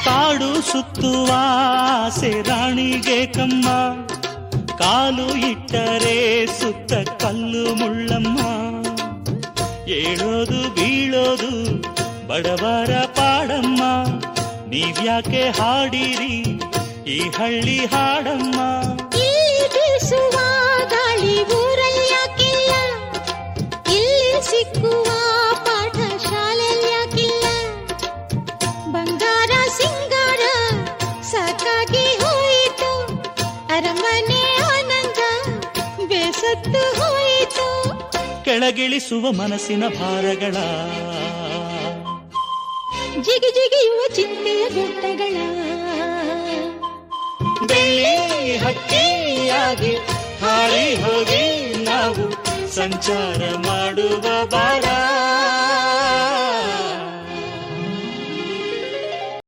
ಕಾಡು ಸುತ್ತುವ ಆಸೆ ರಾಣಿಗೆ ಕಮ್ಮ, ಕಾಲು ಇಟ್ಟರೆ ಸುತ್ತ ಕಲ್ಲು ಮುಳ್ಳಮ್ಮ. ಏಳೋದು ಬೀಳೋದು ಬಡವರ ಪಾಡಮ್ಮ, ನೀವ್ಯಾಕೆ ಹಾಡಿರಿ ಈ ಹಳ್ಳಿ ಹಾಡಮ್ಮ. ಇಲ್ಲಿ ಬೀಸುವ ಗಾಳಿ ಊರಲ್ಲಿ ಯಾಕಿಲ್ಲ, ಇಲ್ಲಿ ಸಿಕ್ಕುವ ಪಾಠ ಶಾಲೆಯಲ್ಲಿ ಯಾಕಿಲ್ಲ. ಬಂಗಾರ ಸಿಂಗಾರ ಸಾಕಾಗಿ ಹೋಯಿತು, ಅರಮನೆ ಆನಂದ ಬೇಸತ್ತು ಹೋಯಿತು. ಕೆಳಗಿಳಿಸುವ ಮನಸ್ಸಿನ ಭಾರಗಳ, ಜಿಗಿ ಜಿಗಿಯುವ ಚಿಂತೆಯ ಗುಡ್ಡಗಳ. ಬೆಳ್ಳಿ ಹಕ್ಕಿಯಾಗಿ ಹಾರಿ ಹೋಗಿ ನಾವು ಸಂಚಾರ ಮಾಡುವ ಬಾರ.